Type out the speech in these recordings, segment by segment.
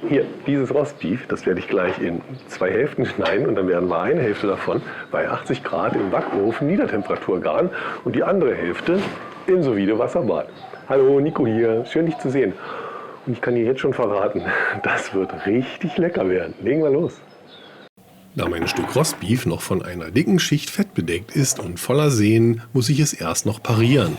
Hier, dieses Rostbeef, das werde ich gleich in 2 Hälften schneiden und dann werden wir eine Hälfte davon bei 80 Grad im Backofen Niedertemperatur garen und die andere Hälfte im Sous-Vide-Wasserbad. Hallo, Nico hier, schön dich zu sehen. Und ich kann dir jetzt schon verraten, das wird richtig lecker werden. Legen wir los. Da mein Stück Rostbeef noch von einer dicken Schicht Fett bedeckt ist und voller Sehnen, muss ich es erst noch parieren.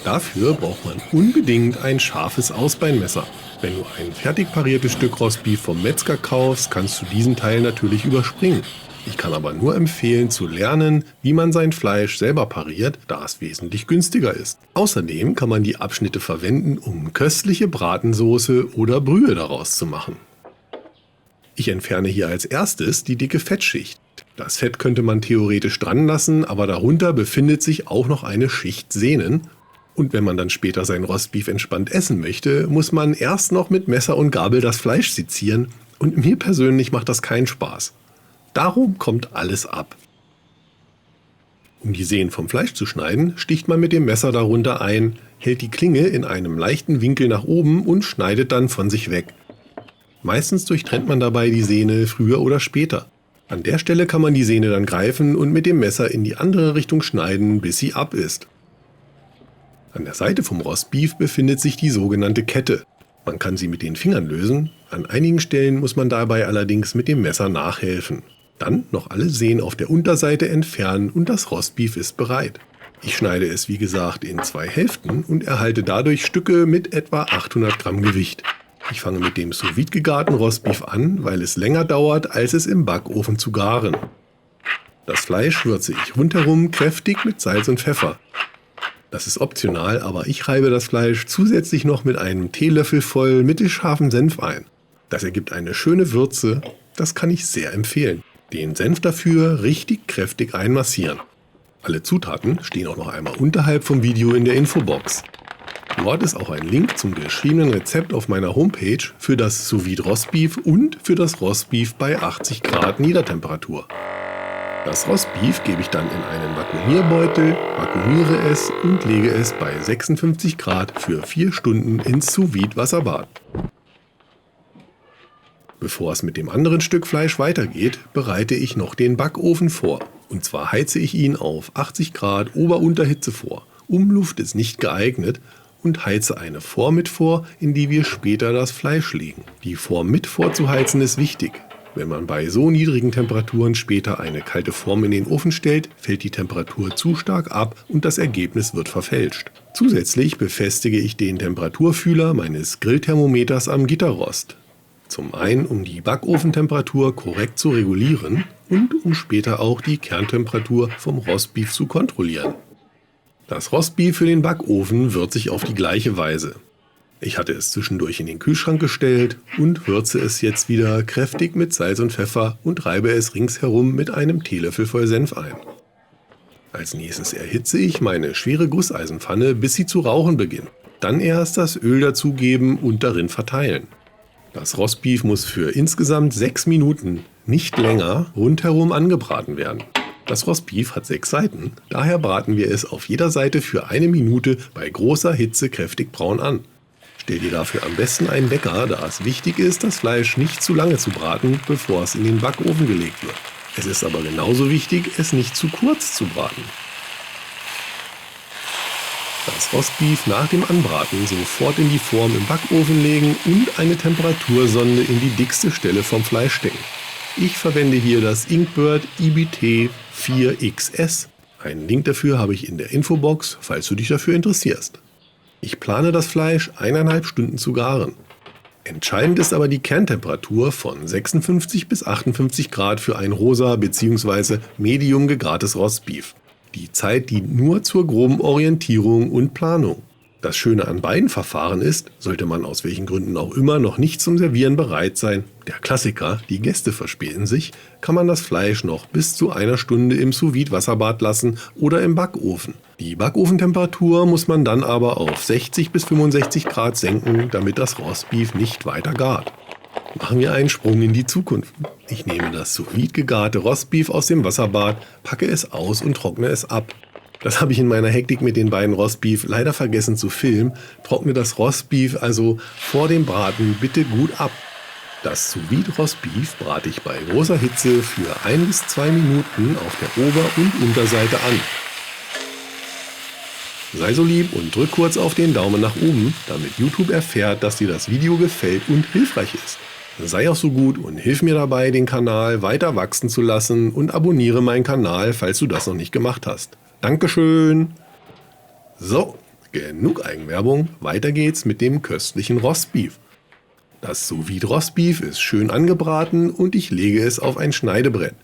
Dafür braucht man unbedingt ein scharfes Ausbeinmesser. Wenn du ein fertig pariertes Stück Rostbeef vom Metzger kaufst, kannst du diesen Teil natürlich überspringen. Ich kann aber nur empfehlen zu lernen, wie man sein Fleisch selber pariert, da es wesentlich günstiger ist. Außerdem kann man die Abschnitte verwenden, um köstliche Bratensoße oder Brühe daraus zu machen. Ich entferne hier als erstes die dicke Fettschicht. Das Fett könnte man theoretisch dran lassen, aber darunter befindet sich auch noch eine Schicht Sehnen. Und wenn man dann später sein Rostbeef entspannt essen möchte, muss man erst noch mit Messer und Gabel das Fleisch sezieren. Und mir persönlich macht das keinen Spaß. Darum kommt alles ab. Um die Sehnen vom Fleisch zu schneiden, sticht man mit dem Messer darunter ein, hält die Klinge in einem leichten Winkel nach oben und schneidet dann von sich weg. Meistens durchtrennt man dabei die Sehne früher oder später. An der Stelle kann man die Sehne dann greifen und mit dem Messer in die andere Richtung schneiden, bis sie ab ist. An der Seite vom Rostbeef befindet sich die sogenannte Kette. Man kann sie mit den Fingern lösen, an einigen Stellen muss man dabei allerdings mit dem Messer nachhelfen. Dann noch alle Sehnen auf der Unterseite entfernen und das Rostbeef ist bereit. Ich schneide es wie gesagt in 2 Hälften und erhalte dadurch Stücke mit etwa 800 Gramm Gewicht. Ich fange mit dem sous-vide gegarten Rostbeef an, weil es länger dauert, als es im Backofen zu garen. Das Fleisch würze ich rundherum kräftig mit Salz und Pfeffer. Das ist optional, aber ich reibe das Fleisch zusätzlich noch mit einem Teelöffel voll mittelscharfen Senf ein. Das ergibt eine schöne Würze, das kann ich sehr empfehlen. Den Senf dafür richtig kräftig einmassieren. Alle Zutaten stehen auch noch einmal unterhalb vom Video in der Infobox. Dort ist auch ein Link zum geschriebenen Rezept auf meiner Homepage für das Sous-Vide Rostbeef und für das Rostbeef bei 80 Grad Niedertemperatur. Das Rostbeef gebe ich dann in einen Vakuumierbeutel, vakuumiere es und lege es bei 56 Grad für 4 Stunden ins Sous-Vide Wasserbad. Bevor es mit dem anderen Stück Fleisch weitergeht, bereite ich noch den Backofen vor. Und zwar heize ich ihn auf 80 Grad Ober-Unterhitze vor. Umluft ist nicht geeignet und heize eine Form mit vor, in die wir später das Fleisch legen. Die Form mit vorzuheizen ist wichtig. Wenn man bei so niedrigen Temperaturen später eine kalte Form in den Ofen stellt, fällt die Temperatur zu stark ab und das Ergebnis wird verfälscht. Zusätzlich befestige ich den Temperaturfühler meines Grillthermometers am Gitterrost. Zum einen, um die Backofentemperatur korrekt zu regulieren und um später auch die Kerntemperatur vom Rostbeef zu kontrollieren. Das Rostbeef für den Backofen würze ich auf die gleiche Weise. Ich hatte es zwischendurch in den Kühlschrank gestellt und würze es jetzt wieder kräftig mit Salz und Pfeffer und reibe es ringsherum mit einem Teelöffel voll Senf ein. Als nächstes erhitze ich meine schwere Gusseisenpfanne, bis sie zu rauchen beginnt. Dann erst das Öl dazugeben und darin verteilen. Das Rostbeef muss für insgesamt 6 Minuten, nicht länger, rundherum angebraten werden. Das Rostbeef hat 6 Seiten, daher braten wir es auf jeder Seite für 1 Minute bei großer Hitze kräftig braun an. Stell dir dafür am besten einen Wecker, da es wichtig ist, das Fleisch nicht zu lange zu braten, bevor es in den Backofen gelegt wird. Es ist aber genauso wichtig, es nicht zu kurz zu braten. Das Rostbeef nach dem Anbraten sofort in die Form im Backofen legen und eine Temperatursonde in die dickste Stelle vom Fleisch stecken. Ich verwende hier das Inkbird IBT 4XS. Einen Link dafür habe ich in der Infobox, falls du dich dafür interessierst. Ich plane das Fleisch 1,5 Stunden zu garen. Entscheidend ist aber die Kerntemperatur von 56 bis 58 Grad für ein rosa bzw. medium gegartes Rostbeef. Die Zeit dient nur zur groben Orientierung und Planung. Das Schöne an beiden Verfahren ist, sollte man aus welchen Gründen auch immer noch nicht zum Servieren bereit sein, der Klassiker, die Gäste verspäten sich, kann man das Fleisch noch bis zu 1 Stunde im Sous-Vide Wasserbad lassen oder im Backofen. Die Backofentemperatur muss man dann aber auf 60 bis 65 Grad senken, damit das Rostbeef nicht weiter gart. Machen wir einen Sprung in die Zukunft. Ich nehme das Sous-Vide gegarte Rostbeef aus dem Wasserbad, packe es aus und trockne es ab. Das habe ich in meiner Hektik mit den beiden Rostbeef leider vergessen zu filmen. Trockne das Rostbeef also vor dem Braten bitte gut ab. Das Sous-Vide Rostbeef brate ich bei großer Hitze für 1 bis 2 Minuten auf der Ober- und Unterseite an. Sei so lieb und drück kurz auf den Daumen nach oben, damit YouTube erfährt, dass dir das Video gefällt und hilfreich ist. Sei auch so gut und hilf mir dabei, den Kanal weiter wachsen zu lassen und abonniere meinen Kanal, falls du das noch nicht gemacht hast. Dankeschön! So, genug Eigenwerbung, weiter geht's mit dem köstlichen Rostbeef. Das Sous-Vide Rostbeef ist schön angebraten und ich lege es auf ein Schneidebrett.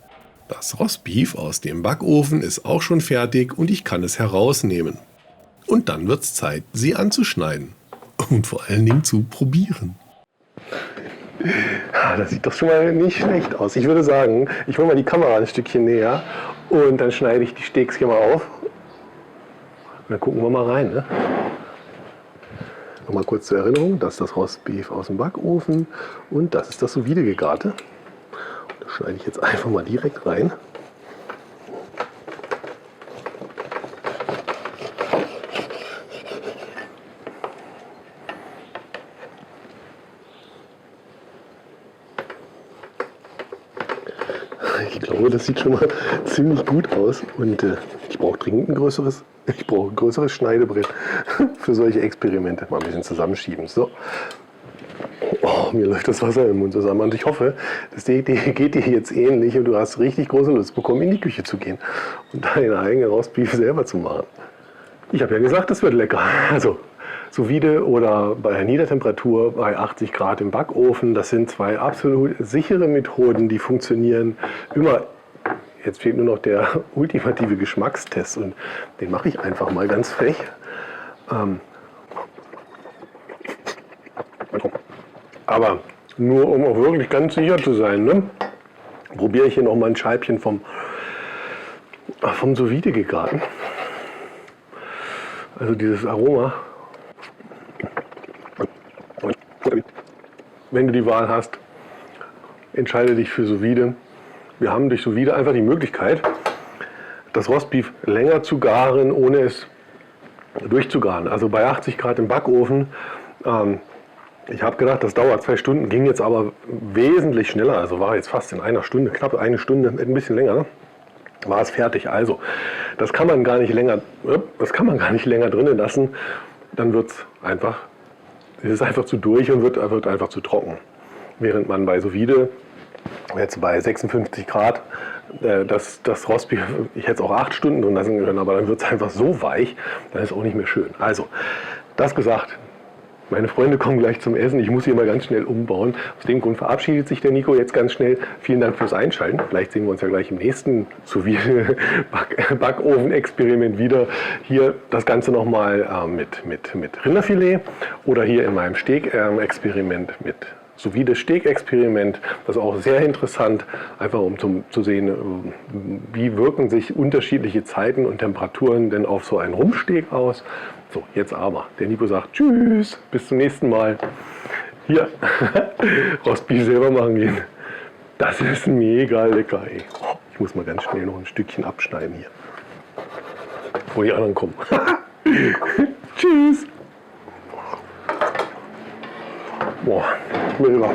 Das Rostbeef aus dem Backofen ist auch schon fertig und ich kann es herausnehmen. Und dann wird's Zeit, sie anzuschneiden. Und vor allen Dingen zu probieren. Das sieht doch schon mal nicht schlecht aus. Ich würde sagen, ich hole mal die Kamera ein Stückchen näher und dann schneide ich die Steaks hier mal auf. Und dann gucken wir mal rein. Ne? Nochmal kurz zur Erinnerung, das ist das Rostbeef aus dem Backofen und das ist das Sous-Vide gegarte. Das schneide ich jetzt einfach mal direkt rein. Ich glaube, das sieht schon mal ziemlich gut aus und ich brauche dringend ein größeres Schneidebrett für solche Experimente. Mal ein bisschen zusammenschieben. So. Oh, mir läuft das Wasser im Mund zusammen und ich hoffe, das geht dir jetzt ähnlich und du hast richtig große Lust bekommen, in die Küche zu gehen und deine eigene Rostbeef selber zu machen. Ich habe ja gesagt, das wird lecker. Also Sous-Vide oder bei Niedertemperatur bei 80 Grad im Backofen, das sind zwei absolut sichere Methoden, die funktionieren immer. Jetzt fehlt nur noch der ultimative Geschmackstest und den mache ich einfach mal ganz frech. Aber nur um auch wirklich ganz sicher zu sein, ne, probiere ich hier noch mal ein Scheibchen vom Sous-Vide gebraten. Also dieses Aroma. Wenn du die Wahl hast, entscheide dich für Sous-Vide. Wir haben durch Sous-Vide einfach die Möglichkeit, das Rostbeef länger zu garen, ohne es durchzugaren. Also bei 80 Grad im Backofen. Ich habe gedacht, das dauert 2 Stunden, ging jetzt aber wesentlich schneller. Also war jetzt fast in einer Stunde, knapp eine Stunde, ein bisschen länger. War es fertig. Also das kann man gar nicht länger drinnen lassen. Dann ist es einfach zu durch und wird einfach zu trocken. Während man bei Sous-Vide jetzt bei 56 Grad das Rostbeef, ich hätte es auch 8 Stunden drin lassen können, aber dann wird es einfach so weich, dann ist es auch nicht mehr schön. Also, das gesagt, meine Freunde kommen gleich zum Essen, ich muss hier mal ganz schnell umbauen. Aus dem Grund verabschiedet sich der Nico jetzt ganz schnell. Vielen Dank fürs Einschalten. Vielleicht sehen wir uns ja gleich im nächsten Backofen-Experiment wieder. Hier das Ganze nochmal mit Rinderfilet oder hier in meinem Steak-Experiment mit Sous-Vide Steak-Experiment. Das ist auch sehr interessant, einfach um zu sehen, wie wirken sich unterschiedliche Zeiten und Temperaturen denn auf so ein Rumpsteak aus. So, jetzt aber. Der Nico sagt Tschüss, bis zum nächsten Mal. Hier, Rostbeef selber machen gehen. Das ist mega lecker, ey. Ich muss mal ganz schnell noch ein Stückchen abschneiden hier, bevor die anderen kommen. Tschüss. Boah, mega.